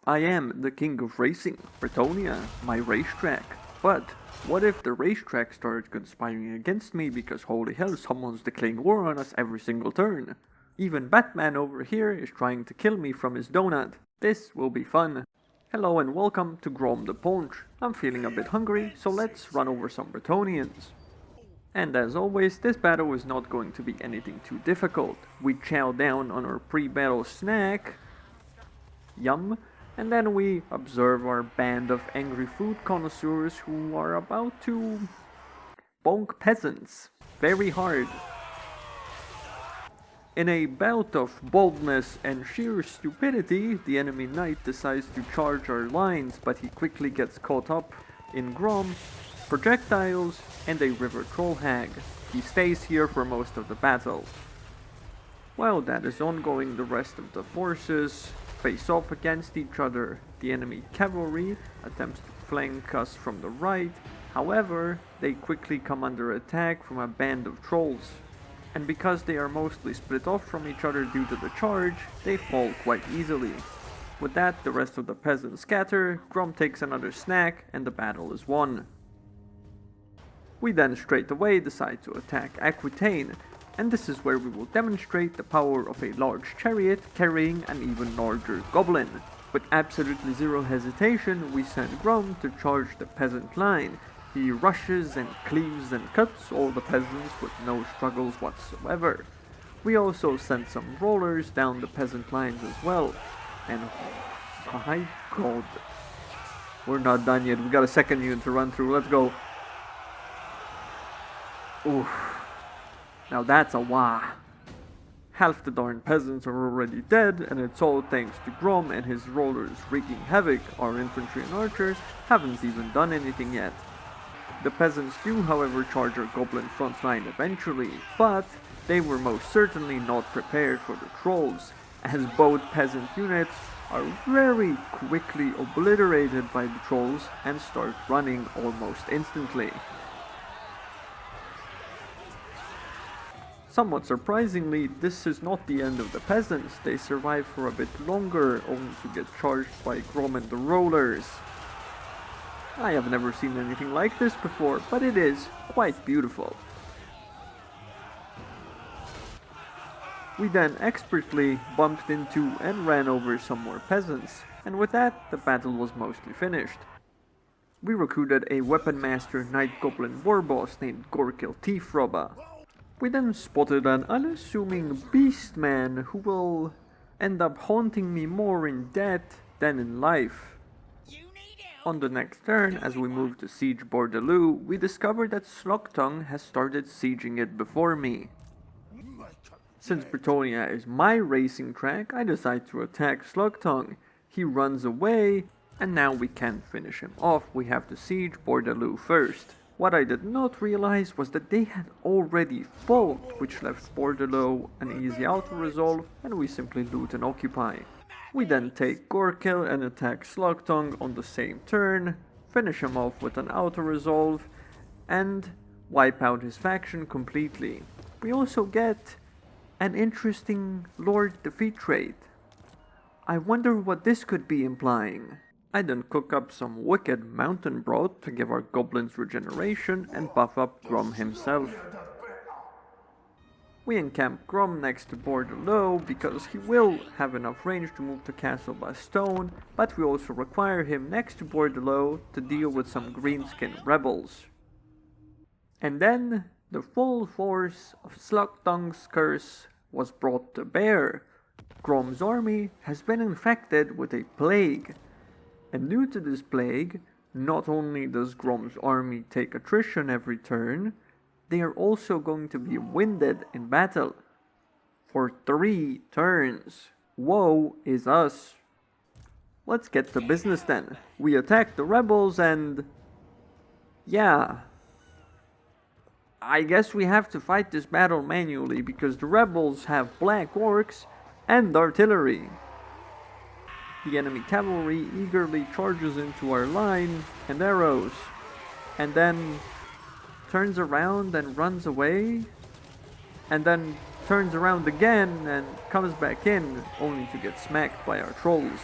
I am the king of racing, Bretonnia, my racetrack. But what if the racetrack started conspiring against me because holy hell, someone's declaring war on us every single turn? Even Batman over here is trying to kill me from his donut. This will be fun. Hello and welcome to Grom the Paunch. I'm feeling a bit hungry, so let's run over some Bretonnians. And as always, this battle is not going to be anything too difficult. We chow down on our pre-battle snack, yum, and then we observe our band of angry food connoisseurs who are about to bonk peasants very hard. In a bout of boldness and sheer stupidity, the enemy knight decides to charge our lines, but he quickly gets caught up in Grom, projectiles, and a river troll hag. He stays here for most of the battle. While that is ongoing, the rest of the forces face off against each other. The enemy cavalry attempts to flank us from the right, however, they quickly come under attack from a band of trolls. And because they are mostly split off from each other due to the charge, they fall quite easily. With that, the rest of the peasants scatter, Grom takes another snack, and the battle is won. We then straight away decide to attack Aquitaine, and this is where we will demonstrate the power of a large chariot carrying an even larger goblin. With absolutely zero hesitation, we send Grom to charge the peasant line. He rushes and cleaves and cuts all the peasants with no struggles whatsoever. We also send some rollers down the peasant lines as well. And oh my god. We're not done yet, we got a second unit to run through, let's go. Oof. Now that's a wah. Half the darn peasants are already dead, and it's all thanks to Grom and his rollers wreaking havoc. Our infantry and archers haven't even done anything yet. The peasants do, however, charge our goblin front line eventually, but they were most certainly not prepared for the trolls, as both peasant units are very quickly obliterated by the trolls and start running almost instantly. Somewhat surprisingly, this is not the end of the peasants. They survive for a bit longer, only to get charged by Grom and the rollers. I have never seen anything like this before, but it is quite beautiful. We then expertly bumped into and ran over some more peasants, and with that, the battle was mostly finished. We recruited a weapon master knight goblin warboss named Gorkil Tiefrobba. We then spotted an unassuming beastman who will end up haunting me more in death than in life. On the next turn, as we move to siege Bordeloo, we discover that Slugtongue has started sieging it before me. Since Bretonnia is my racing track, I decide to attack Slugtongue. He runs away, and now we can't finish him off, we have to siege Bordeloo first. What I did not realize was that they had already fought, which left Bordeloo an easy auto-resolve, and we simply loot and occupy. We then take Gorkil and attack Slugtongue on the same turn, finish him off with an auto-resolve, and wipe out his faction completely. We also get an interesting Lord Defeat trait. I wonder what this could be implying. I then cook up some wicked mountain broth to give our goblins regeneration and buff up Grom himself. We encamp Grom next to Bordeloo because he will have enough range to move to Castle Bastone, but we also require him next to Bordeloo to deal with some greenskin rebels. And then the full force of Slugtongue's curse was brought to bear. Grom's army has been infected with a plague. And due to this plague, not only does Grom's army take attrition every turn, they are also going to be winded in battle for 3 turns. Woe is us. Let's get to business then. We attack the rebels and... yeah. I guess we have to fight this battle manually because the rebels have black orcs and artillery. The enemy cavalry eagerly charges into our line and arrows, and then turns around and runs away, and then turns around again and comes back in, only to get smacked by our trolls.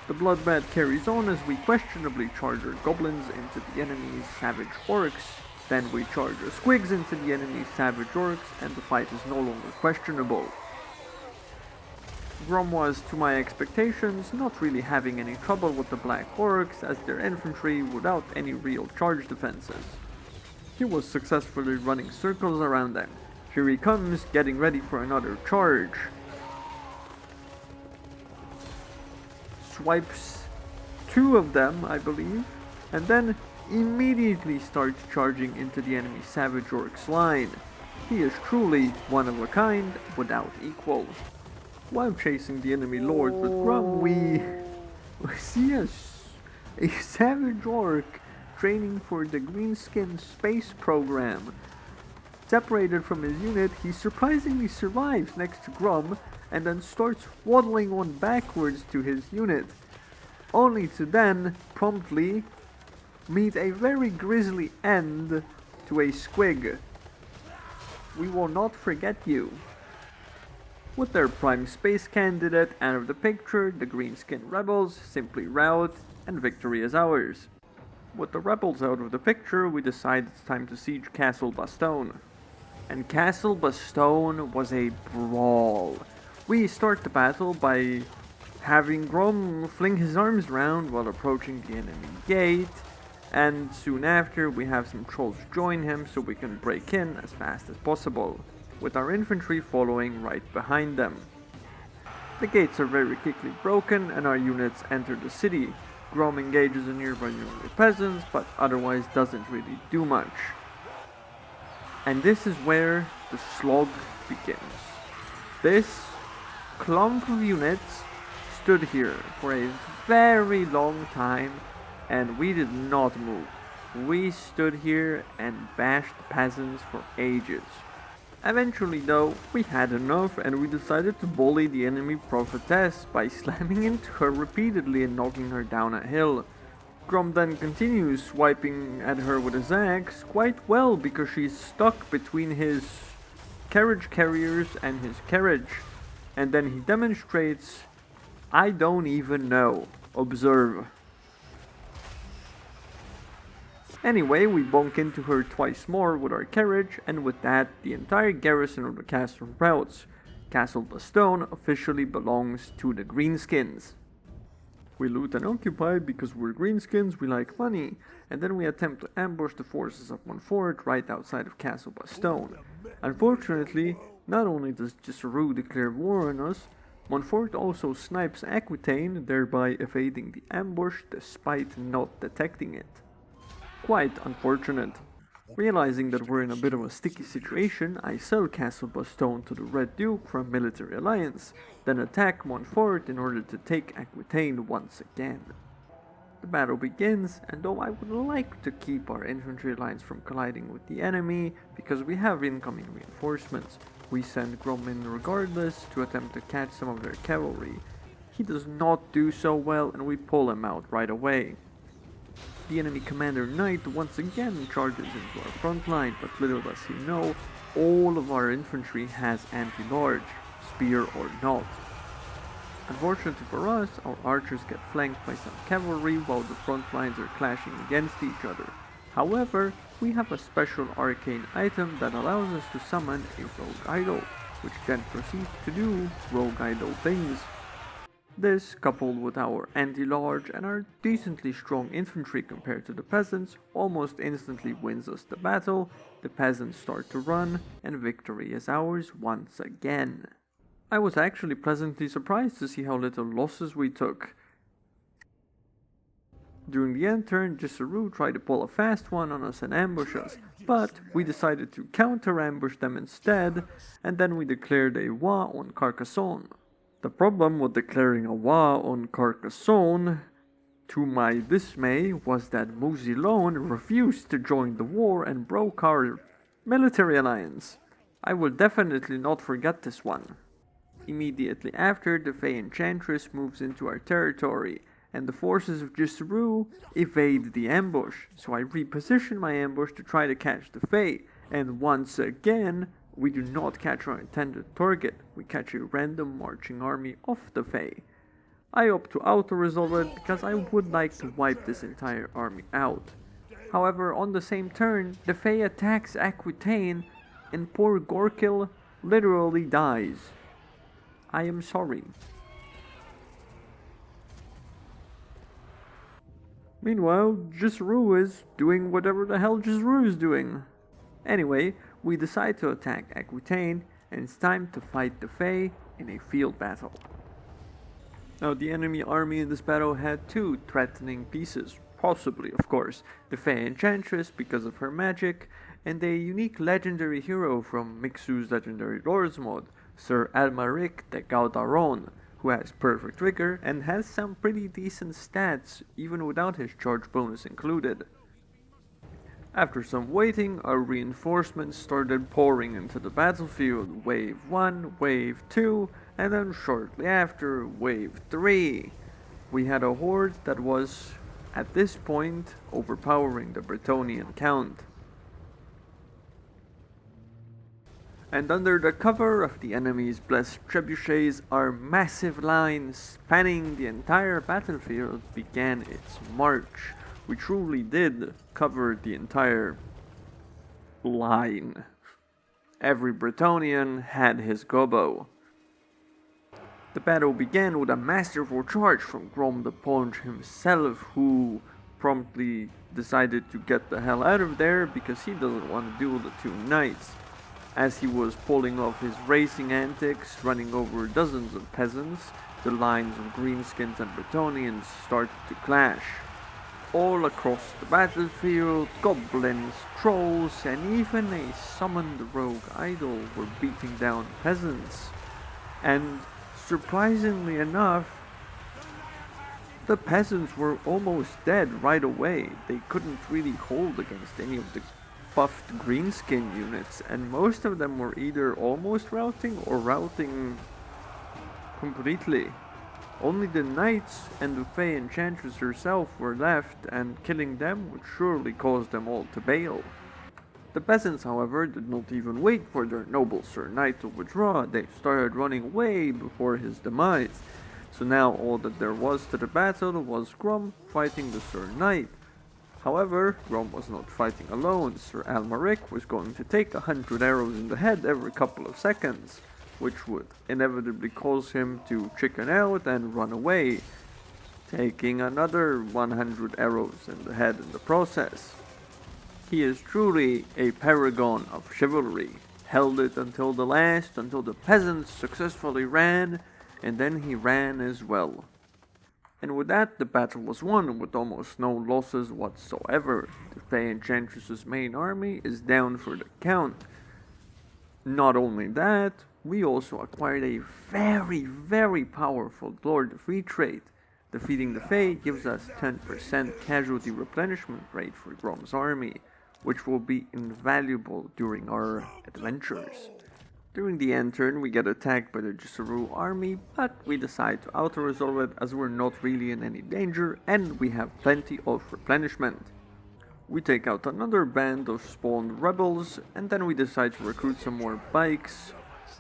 The bloodbath carries on as we questionably charge our goblins into the enemy's savage orcs. Then we charge our squigs into the enemy's savage orcs, and the fight is no longer questionable. Grom was, to my expectations, not really having any trouble with the black orcs as their infantry without any real charge defenses. He was successfully running circles around them. Here he comes, getting ready for another charge. Swipes 2 of them, I believe, and then immediately starts charging into the enemy savage orcs line. He is truly one of a kind, without equal. While chasing the enemy lord with Grom, we see a savage orc training for the Greenskin space program. Separated from his unit, he surprisingly survives next to Grom and then starts waddling on backwards to his unit, only to then promptly meet a very grisly end to a squig. We will not forget you. With their prime space candidate out of the picture, the Greenskin rebels simply rout and victory is ours. With the rebels out of the picture, we decide it's time to siege Castle Bastogne. And Castle Bastogne was a brawl. We start the battle by having Grom fling his arms around while approaching the enemy gate, and soon after we have some trolls join him so we can break in as fast as possible, with our infantry following right behind them. The gates are very quickly broken and our units enter the city. Grom engages a nearby number of peasants, but otherwise doesn't really do much. And this is where the slog begins. This clump of units stood here for a very long time and we did not move. We stood here and bashed peasants for ages. Eventually though, we had enough and we decided to bully the enemy prophetess by slamming into her repeatedly and knocking her down a hill. Grom then continues swiping at her with his axe quite well because she's stuck between his carriage carriers and his carriage. And then he demonstrates, I don't even know. Observe. Anyway, we bonk into her twice more with our carriage, and with that, the entire garrison of the castle routs. Castle Bastogne officially belongs to the Greenskins. We loot and occupy because we're Greenskins, we like money, and then we attempt to ambush the forces of Montfort right outside of Castle Bastogne. Unfortunately, not only does Gisserou declare war on us, Montfort also snipes Aquitaine, thereby evading the ambush despite not detecting it. Quite unfortunate. Realizing that we're in a bit of a sticky situation, I sell Castle Bastogne to the Red Duke for a military alliance, then attack Montfort in order to take Aquitaine once again. The battle begins, and though I would like to keep our infantry lines from colliding with the enemy, because we have incoming reinforcements, we send Grom in regardless to attempt to catch some of their cavalry. He does not do so well, and we pull him out right away. The enemy commander knight once again charges into our front line, but little does he know, all of our infantry has anti-large, spear or not. Unfortunately for us, our archers get flanked by some cavalry while the front lines are clashing against each other. However, we have a special arcane item that allows us to summon a rogue idol, which then proceeds to do rogue idol things. This, coupled with our anti-large and our decently strong infantry compared to the peasants, almost instantly wins us the battle. The peasants start to run, and victory is ours once again. I was actually pleasantly surprised to see how little losses we took. During the end turn, Gisserou tried to pull a fast one on us and ambush us, but we decided to counter-ambush them instead, and then we declared a war on Carcassonne. The problem with declaring a war on Carcassonne, to my dismay, was that Mousillon refused to join the war and broke our military alliance. I will definitely not forget this one. Immediately after, the Fey Enchantress moves into our territory, and the forces of Gisserou evade the ambush, so I reposition my ambush to try to catch the Fey, and once again, we do not catch our intended target, we catch a random marching army of the Fey. I opt to auto-resolve it because I would like to wipe this entire army out. However, on the same turn, the Fae attacks Aquitaine and poor Gorkil literally dies. I am sorry. Meanwhile, Jisru is doing whatever the hell Jisru is doing. Anyway, we decide to attack Aquitaine, and it's time to fight the Fae in a field battle. Now, the enemy army in this battle had two threatening pieces, possibly, of course, the Fae Enchantress because of her magic, and a unique legendary hero from Mixu's Legendary Lords mod, Sir Almaric de Gaudaron, who has perfect vigor and has some pretty decent stats even without his charge bonus included. After some waiting, our reinforcements started pouring into the battlefield, wave 1, wave 2, and then shortly after, wave 3. We had a horde that was, at this point, overpowering the Bretonnian count. And under the cover of the enemy's blessed trebuchets, our massive line spanning the entire battlefield began its march. We truly did cover the entire line. Every Bretonnian had his gobbo. The battle began with a masterful charge from Grom the Paunch himself, who promptly decided to get the hell out of there because he doesn't want to duel the two knights. As he was pulling off his racing antics, running over dozens of peasants, the lines of greenskins and Bretonnians started to clash. All across the battlefield, goblins, trolls, and even a summoned rogue idol were beating down peasants. And surprisingly enough, the peasants were almost dead right away. They couldn't really hold against any of the buffed greenskin units, and most of them were either almost routing or routing completely. Only the knights and the Fae Enchantress herself were left, and killing them would surely cause them all to bail. The peasants, however, did not even wait for their noble Sir Knight to withdraw. They started running way before his demise. So now all that there was to the battle was Grom fighting the Sir Knight. However, Grom was not fighting alone. Sir Almaric was going to take 100 arrows in the head every couple of seconds, which would inevitably cause him to chicken out and run away, taking another 100 arrows in the head in the process. He is truly a paragon of chivalry. Held it until the last, until the peasants successfully ran, and then he ran as well. And with that, the battle was won with almost no losses whatsoever. The Fae Enchantress's main army is down for the count. Not only that, we also acquired a very powerful Lord of Retreat. Defeating the Fae gives us 10% casualty replenishment rate for Grom's army, which will be invaluable during our adventures. During the end turn, we get attacked by the Jisru army, but we decide to auto-resolve it as we're not really in any danger and we have plenty of replenishment. We take out another band of spawned rebels, and then we decide to recruit some more bikes,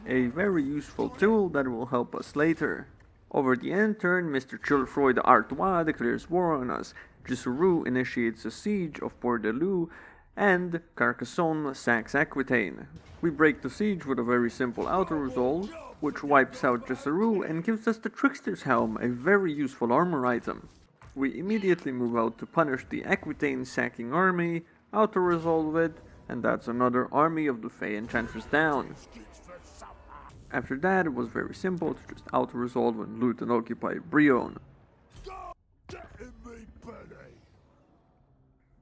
a very useful tool that will help us later. Over the end turn, Mr. Chilfroy de Artois declares war on us, Jisru initiates a siege of Port-de-Loup, and Carcassonne sacks Aquitaine. We break the siege with a very simple auto-resolve, which wipes out Jisru and gives us the Trickster's Helm, a very useful armor item. We immediately move out to punish the Aquitaine sacking army, auto-resolve it, and that's another army of the Fae Enchantress down. After that, it was very simple to just auto-resolve and loot and occupy Brionne.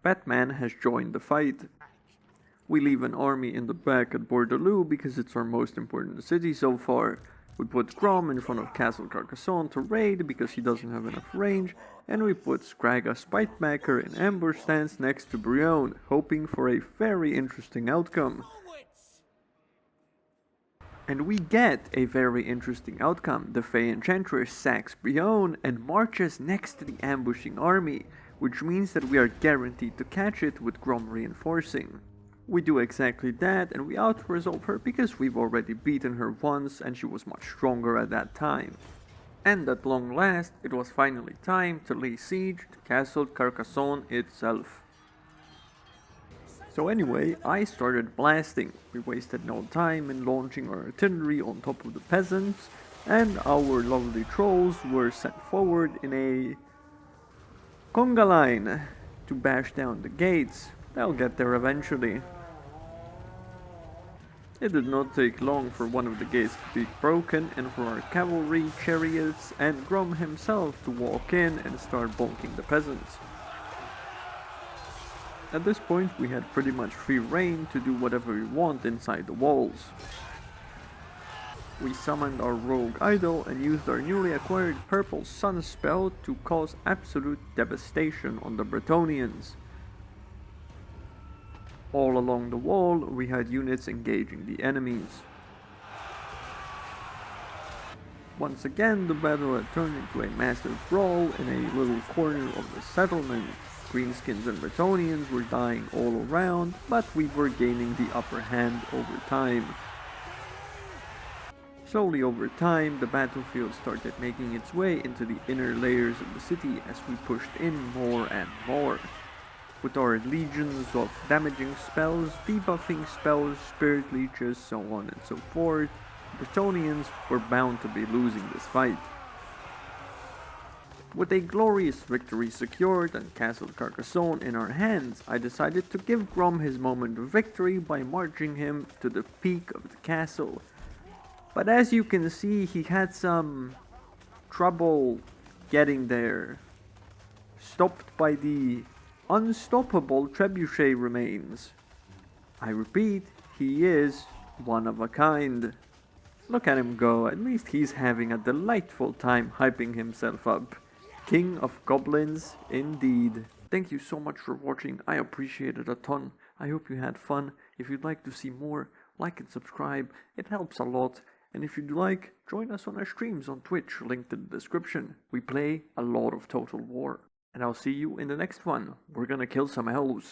Batman has joined the fight. We leave an army in the back at Port-de-Loup because it's our most important city so far. We put Grom in front of Castle Carcassonne to raid because he doesn't have enough range, and we put Scragga Spitebacker in ambush stance next to Brionne, hoping for a very interesting outcome. And we get a very interesting outcome. The Fae Enchantress sacks Brionne and marches next to the ambushing army, which means that we are guaranteed to catch it with Grom reinforcing. We do exactly that, and we auto-resolve her because we've already beaten her once and she was much stronger at that time. And at long last, it was finally time to lay siege to Castle Carcassonne itself. So anyway, I started blasting. We wasted no time in launching our artillery on top of the peasants, and our lovely trolls were sent forward in a conga line to bash down the gates. They'll get there eventually. It did not take long for one of the gates to be broken and for our cavalry, chariots, and Grom himself to walk in and start bonking the peasants. At this point we had pretty much free reign to do whatever we want inside the walls. We summoned our rogue idol and used our newly acquired purple sun spell to cause absolute devastation on the Bretonnians. All along the wall we had units engaging the enemies. Once again the battle had turned into a massive brawl in a little corner of the settlement. Greenskins and Bretonnians were dying all around, but we were gaining the upper hand over time. Slowly over time, the battlefield started making its way into the inner layers of the city as we pushed in more and more. With our legions of damaging spells, debuffing spells, spirit leeches, so on and so forth, the Bretonnians were bound to be losing this fight. With a glorious victory secured and Castle Carcassonne in our hands, I decided to give Grom his moment of victory by marching him to the peak of the castle. But as you can see, he had some trouble getting there, stopped by the unstoppable trebuchet remains. I repeat, he is one of a kind. Look at him go, at least he's having a delightful time hyping himself up. King of Goblins, indeed. Thank you so much for watching, I appreciate it a ton. I hope you had fun. If you'd like to see more, like and subscribe, it helps a lot. And if you'd like, join us on our streams on Twitch, linked in the description. We play a lot of Total War. And I'll see you in the next one. We're gonna kill some elves.